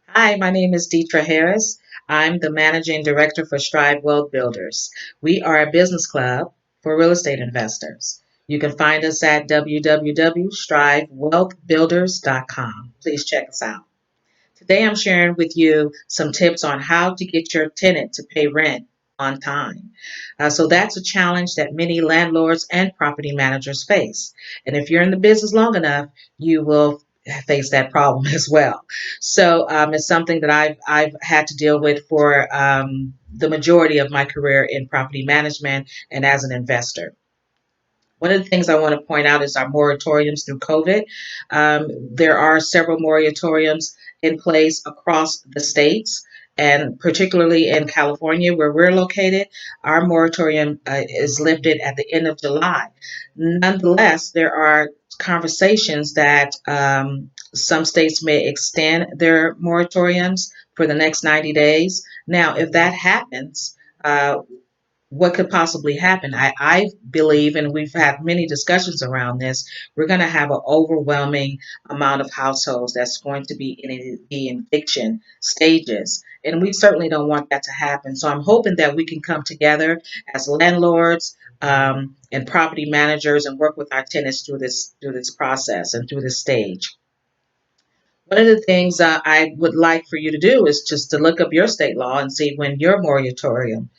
Hi, my name is Deetra Harris. I'm the managing director for Strive Wealth Builders. We are a business club for real estate investors. You can find us at www.strivewealthbuilders.com. Please check us out. Today I'm sharing with you some tips on how to get your tenant to pay rent on time. So that's a challenge that many landlords and property managers face. And if you're in the business long enough, you will face that problem as well. So it's something that I've had to deal with for the majority of my career in property management and as an investor. One of the things I want to point out is our moratoriums through COVID. There are several moratoriums in place across the states, and particularly in California, where we're located, our moratorium is lifted at the end of July. Nonetheless, there are conversations that some states may extend their moratoriums for the next 90 days. Now, if that happens, what could possibly happen? I believe, and we've had many discussions around this, we're going to have an overwhelming amount of households that's going to be in the eviction stages. And we certainly don't want that to happen. So I'm hoping that we can come together as landlords and property managers and work with our tenants through this process and through this stage. One of the things I would like for you to do is just to look up your state law and see when your moratorium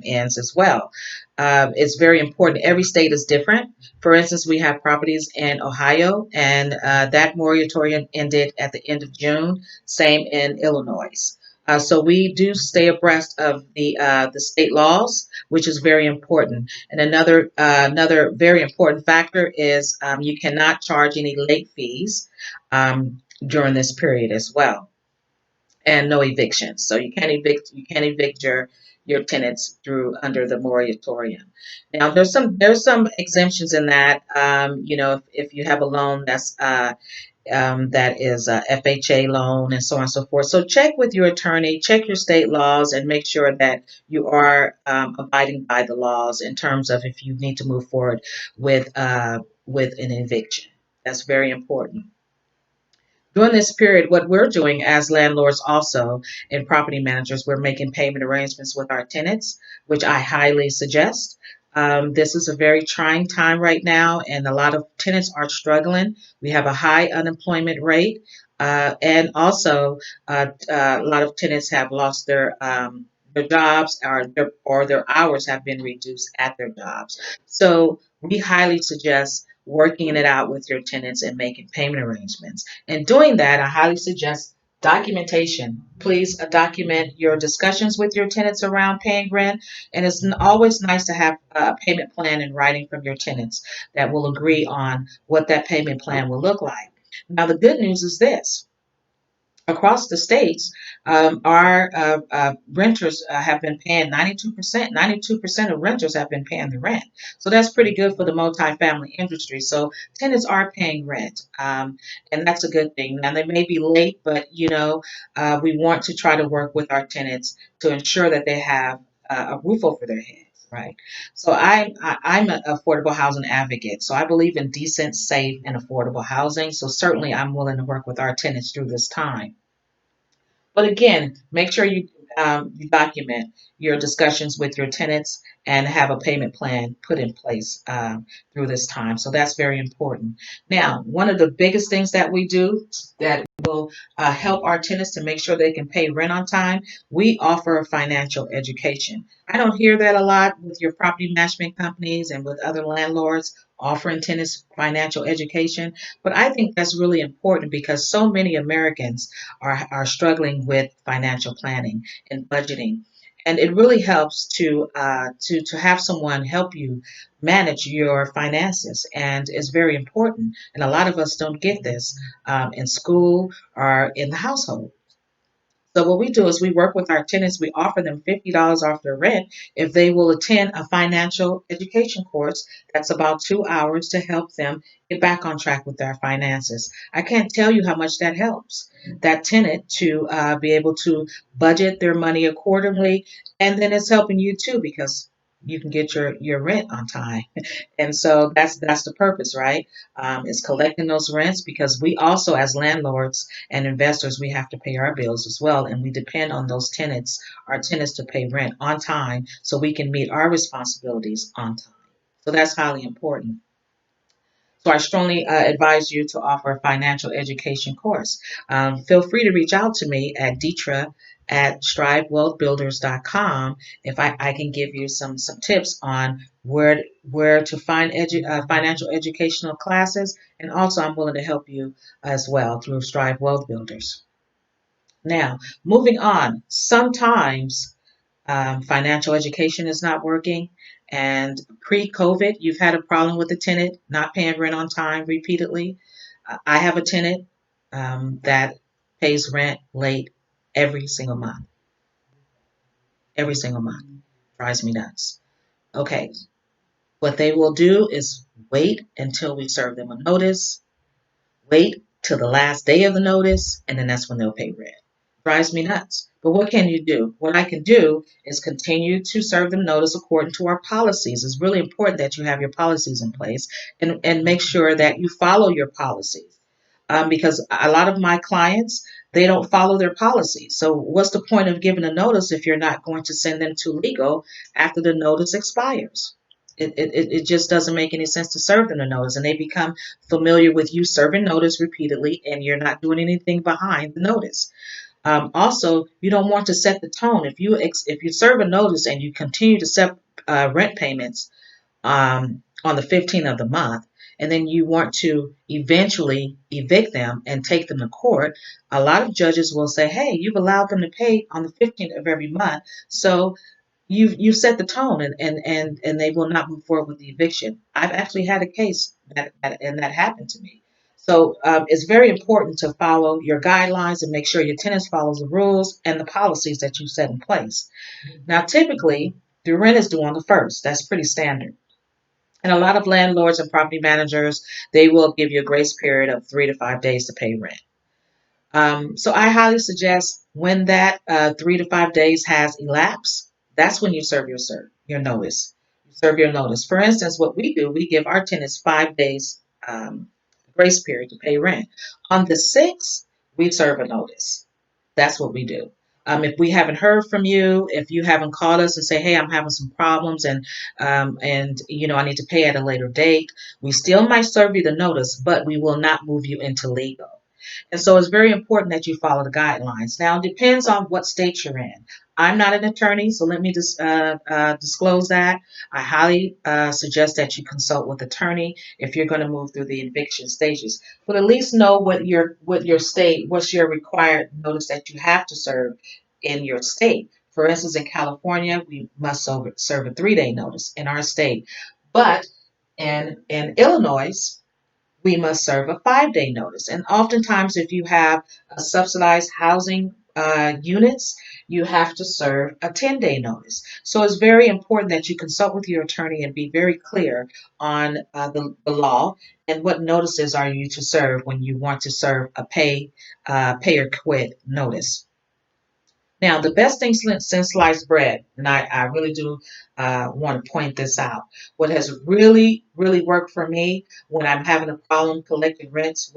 ends as well. It's very important. Every state is different. For instance, we have properties in Ohio, and that moratorium ended at the end of June. Same in Illinois. So we do stay abreast of the state laws, which is very important. And another very important factor is you cannot charge any late fees during this period as well, and no evictions. So you can't evict your tenants through under the moratorium. Now there's some exemptions in that. If you have a loan that is a FHA loan and so on and so forth. So check with your attorney, check your state laws, and make sure that you are abiding by the laws in terms of if you need to move forward with an eviction. That's very important. During this period, what we're doing as landlords also and property managers, we're making payment arrangements with our tenants, which I highly suggest. This is a very trying time right now, and a lot of tenants are struggling. We have a high unemployment rate, and also a lot of tenants have lost their jobs, or their hours have been reduced at their jobs. So we highly suggest working it out with your tenants and making payment arrangements. And doing that, I highly suggest documentation. Please document your discussions with your tenants around paying rent. And it's always nice to have a payment plan in writing from your tenants that will agree on what that payment plan will look like. Now, the good news is this: across the states, our renters have been paying 92%. 92% of renters have been paying the rent. So that's pretty good for the multifamily industry. So tenants are paying rent, and that's a good thing. Now, they may be late, but we want to try to work with our tenants to ensure that they have a roof over their heads. Right. So I'm an affordable housing advocate. So I believe in decent, safe, and affordable housing. So certainly I'm willing to work with our tenants through this time. But again, make sure you document your discussions with your tenants and have a payment plan put in place through this time. So that's very important. Now, one of the biggest things that we do that will help our tenants to make sure they can pay rent on time, we offer financial education. I don't hear that a lot with your property management companies and with other landlords offering tenants financial education, but I think that's really important because so many Americans are struggling with financial planning and budgeting. And it really helps to have someone help you manage your finances, and it's very important. And a lot of us don't get this in school or in the household. So what we do is we work with our tenants. We offer them $50 off their rent if they will attend a financial education course that's about 2 hours to help them get back on track with their finances. I can't tell you how much that helps that tenant to be able to budget their money accordingly, and then it's helping you too because you can get your rent on time. And so that's the purpose, right? Is collecting those rents, because we also, as landlords and investors, we have to pay our bills as well, and we depend on those tenants, our tenants, to pay rent on time so we can meet our responsibilities on time. So that's highly important. So I strongly advise you to offer a financial education course. Feel free to reach out to me at Deetra at strivewealthbuilders.com if I can give you some tips on where to find financial educational classes, and also I'm willing to help you as well through Strive Wealth Builders. Now, moving on, sometimes financial education is not working. And pre-COVID, you've had a problem with a tenant not paying rent on time repeatedly. I have a tenant that pays rent late every single month. Every single month. Drives me nuts. Okay, what they will do is wait until we serve them a notice, wait till the last day of the notice, and then that's when they'll pay rent. Drives me nuts. But what can you do? What I can do is continue to serve them notice according to our policies. It's really important that you have your policies in place, and make sure that you follow your policies. Because a lot of my clients, they don't follow their policies. So what's the point of giving a notice if you're not going to send them to legal after the notice expires? It just doesn't make any sense to serve them a notice, and they become familiar with you serving notice repeatedly, and you're not doing anything behind the notice. Also, you don't want to set the tone. If you serve a notice and you continue to set rent payments on the 15th of the month, and then you want to eventually evict them and take them to court, a lot of judges will say, "Hey, you've allowed them to pay on the 15th of every month, so you've set the tone, and they will not move forward with the eviction." I've actually had a case that happened to me. So it's very important to follow your guidelines and make sure your tenants follows the rules and the policies that you set in place. Now, typically, the rent is due on the first. That's pretty standard. And a lot of landlords and property managers, they will give you a grace period of 3 to 5 days to pay rent. So I highly suggest when that 3 to 5 days has elapsed, that's when you serve your notice. You serve your notice. For instance, what we do, we give our tenants 5 days grace period to pay rent. On the 6th, we serve a notice. That's what we do. If we haven't heard from you, if you haven't called us and say, "Hey, I'm having some problems, and I need to pay at a later date," we still might serve you the notice, but we will not move you into legal. And so it's very important that you follow the guidelines. Now, it depends on what state you're in. I'm not an attorney, so let me just disclose that. I highly suggest that you consult with an attorney if you're going to move through the eviction stages. But at least know what's your required notice that you have to serve in your state. For instance, in California, we must serve a 3-day notice in our state. But in Illinois, we must serve a 5-day notice. And oftentimes, if you have subsidized housing units, you have to serve a 10-day notice. So it's very important that you consult with your attorney and be very clear on the law and what notices are you to serve when you want to serve a pay or quit notice. Now, the best thing since sliced bread, and I really do want to point this out, what has really, really worked for me when I'm having a problem collecting rents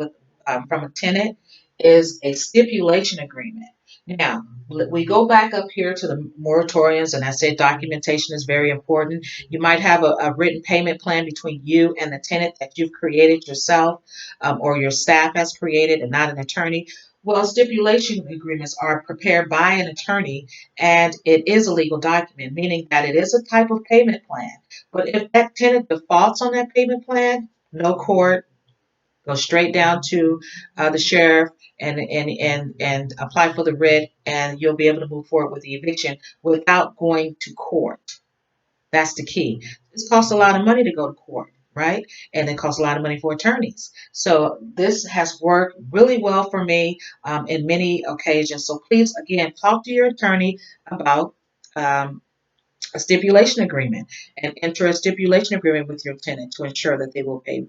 from a tenant is a stipulation agreement. Now, we go back up here to the moratoriums, and I said documentation is very important. You might have a written payment plan between you and the tenant that you've created yourself, or your staff has created, and not an attorney. Well, stipulation agreements are prepared by an attorney, and it is a legal document, meaning that it is a type of payment plan. But if that tenant defaults on that payment plan, no court, go straight down to the sheriff and apply for the writ, and you'll be able to move forward with the eviction without going to court. That's the key. This costs a lot of money to go to court, right? And it costs a lot of money for attorneys. So this has worked really well for me in many occasions. So please, again, talk to your attorney about um, a stipulation agreement, and enter a stipulation agreement with your tenant to ensure that they will pay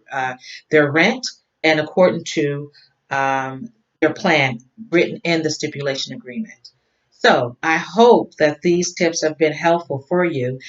their rent and according to their plan written in the stipulation agreement. So I hope that these tips have been helpful for you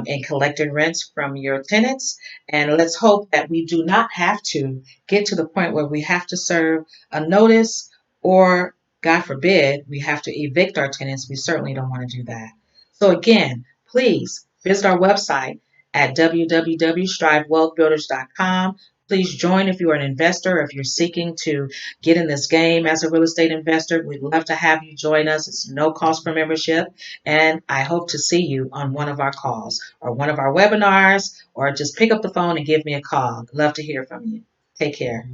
in collecting rents from your tenants. And let's hope that we do not have to get to the point where we have to serve a notice or, God forbid, we have to evict our tenants. We certainly don't want to do that. So again, please visit our website at www.strivewealthbuilders.com. Please join if you are an investor, if you're seeking to get in this game as a real estate investor. We'd love to have you join us. It's no cost for membership. And I hope to see you on one of our calls or one of our webinars, or just pick up the phone and give me a call. Love to hear from you. Take care.